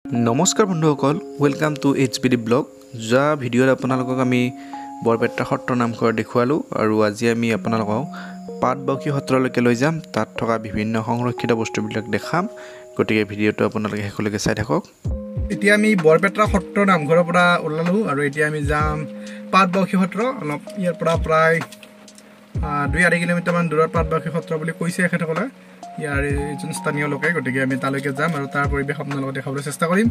नमस्कार बंधुসকল welcome to HBD blog जा भिडिओत আপোনালোকক আমি বৰপেটা সত্ৰ নামঘৰ দেখুৱালো আৰু আজি আমি আপোনালোকক পাটবাউসী সত্ৰলৈকে লৈ যাম তাত থকা বিভিন্ন সংৰক্ষিত বস্তুবিলাক দেখাম গতিকে ভিডিওটো আপোনালোকে হেকলৈকে চাই থাকক এতিয়া আমি বৰপেটা সত্ৰ নামঘৰৰ পৰা ওলালো আৰু এতিয়া আমি যাম পাটবাউসী সত্ৰ অলপ ইয়াৰ পৰা প্ৰায় 2-2.5 কিলোমিটাৰ মান দূৰত পাটবাউসী সত্ৰ বুলি কৈছে এখেতসকলে ইয়াৰ এজন স্থানীয় লোকে গতিকে আমি তালৈকে যাম আৰু তাৰ পৰিবেশ আপোনালোকক দেখাবলৈ চেষ্টা কৰিম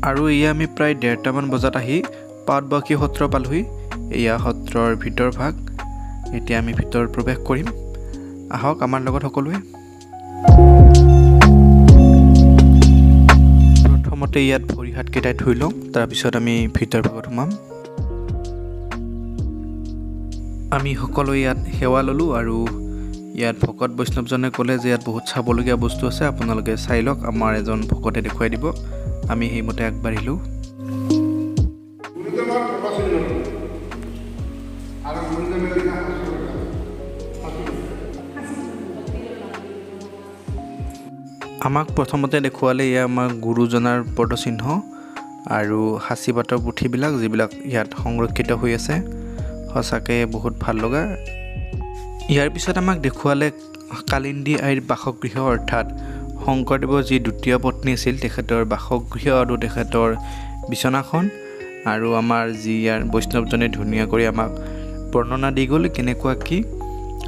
আৰু ইয়া আমি প্ৰায় 1:30 মান বজাত আহি পাটবাউসী সত্ৰ পালোহি ইয়া সত্ৰৰ ভিতৰ ভাগ এতিয়া আমি ভিতৰ প্ৰৱেশ কৰিম আহক আমাৰ লগত সকলোৱে প্ৰথমতে ইয়াত ভৰি হাত কেইটাই ধুই লওঁ তাৰ পিছত আমি ভিতৰ ভাগত সোমাম আমি সকলো ইয়াত সেৱা ললো আৰু ইয়াত ভকত বৈষ্ণৱজনে ক'লে যে ইয়াত বহুত চাবলগীয়া বস্তু আছে আপোনালোকে চাই লওক আমাৰ এজন ভকতে দেখুৱাই দিব আমি হেইমতে আগবাঢ়িলো আমাক প্ৰথমতে দেখুৱালে ইয়া আমাৰ গুৰুজনাৰ পদচিহ্ন আৰু হাসিবাতৰ পুথিবিলাক যিবিলাক ইয়াত সংৰক্ষিত হৈ আছে হসাকে বহুত ভাল লগা ইয়াৰ পিছত আমাক দেখুৱালে কালিন্দি আইৰ বাসগৃহ অৰ্থাৎ শংকৰদেৱৰ যি দ্বিতীয় পত্নী আছিল তেখেতৰ বাসগৃহ আৰু তেখেতৰ বিছনাখন আৰু আমাৰ যি ইয়াৰ বৈষ্ণৱজনে ধুনীয়া কৰি আমাক বৰ্ণনা দি গ'ল কেনেকুৱা কি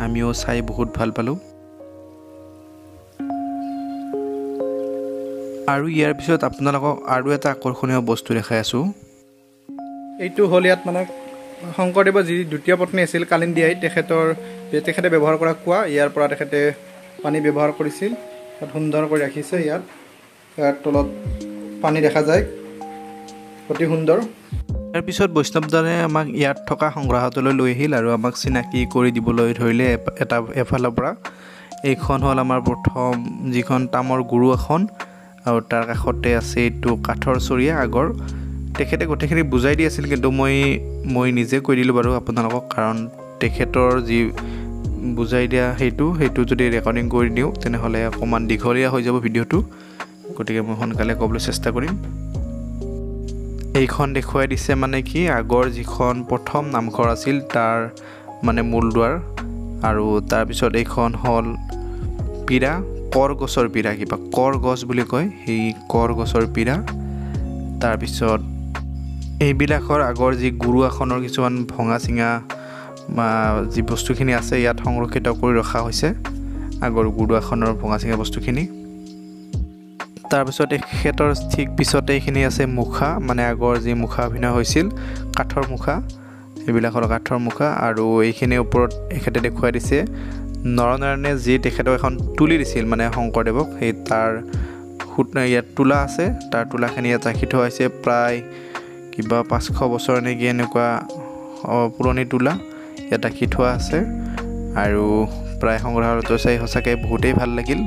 আমিও চাই বহুত ভাল পালো আৰু ইয়াৰ পিছত আপোনালোকক আৰু এটা আকৰ্ষণীয় বস্তু দেখাই আছো এইটো হল ইয়াত মানে শংকৰদেৱৰ যি দ্বিতীয় পত্নী আছিল কালিন্দি আই তেখেতে ব্যৱহাৰ কৰা কুৱা ইয়াৰ পৰা তেখেতে পানী ব্যৱহাৰ কৰিছিল সুন্দৰ কৰি ৰাখিছে ইয়াত তলত পানী দেখা যায় অতি সুন্দৰ ইয়াৰ পিছত বৈষ্ণৱজনে আমাক ইয়াত থকা সংগ্ৰহালয়লৈ লৈ আহিল আৰু আমাক চিনাকি কৰি দিবলৈ ধৰিলে এটা এফালৰ পৰা এইখন হ'ল আমাৰ প্ৰথম যিখন তামৰ গুৰু এখন আৰু তাৰ কাষতে আছে এইটো কাঠৰ চৰিয়া আগৰ তেখেতে গোটেইখিনি বুজাই দি আছিল কিন্তু মই নিজে কৈ দিলোঁ বাৰু আপোনালোকক কাৰণ তেখেতৰ যি বুজাই দিয়া সেইটো যদি ৰেকৰ্ডিং কৰি দিওঁ তেনেহ'লে অকণমান দীঘলীয়া হৈ যাব ভিডিঅ'টো গতিকে মই সোনকালে ক'বলৈ চেষ্টা কৰিম এইখন দেখুৱাই দিছে মানে কি আগৰ যিখন প্ৰথম নামঘৰ আছিল তাৰ মানে মূল দুৱাৰ আৰু তাৰপিছত এইখন হ'ল পীৰা কৰগছৰ পীৰা কিবা কৰগছ বুলি কয় সেই কৰগছৰ পীৰা তাৰপিছত এইবিলাকৰ আগৰ যি গুৰু আসনৰ কিছুমান ভঙা চিঙা যি বস্তুখিনি আছে ইয়াত সংৰক্ষিত কৰি ৰখা হৈছে আগৰ গুৰু আসনৰ ভঙা চিঙা বস্তুখিনি তাৰপিছত এখেতৰ ঠিক পিছতে এইখিনি আছে মুখা মানে আগৰ যি মুখা অভিনয় হৈছিল কাঠৰ মুখা এইবিলাকৰ কাঠৰ মুখা আৰু এইখিনিৰ ওপৰত এখেতে দেখুৱাই দিছে নৰনাৰায়ণে যি তেখেতক এখন তুলি দিছিল মানে শংকৰদেৱক সেই তাৰ ইয়াত তোলা আছে তাৰ তোলাখিনি ইয়াত ৰাখি থোৱা হৈছে প্ৰায় কিবা 500 বছৰ নেকি এনেকুৱা পুৰণি তোলা ইয়াত ৰাখি থোৱা আছে আৰু প্ৰায় সংগ্ৰহালয়টো চাই সঁচাকৈ বহুতেই ভাল লাগিল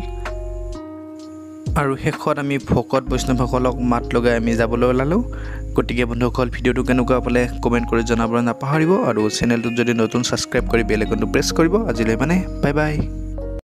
আৰু শেষত আমি ভকত বৈষ্ণৱসকলক মাত লগাই আমি যাবলৈ ওলালোঁ গতিকে বন্ধুসকল ভিডিঅ'টো কেনেকুৱা পালে কমেণ্ট কৰি জনাবলৈ নাপাহৰিব আৰু চেনেলটোত যদি নতুন ছাবস্ক্ৰাইব কৰি বেল আইকনটো প্ৰেছ কৰিব আজিলৈ মানে বাই বাই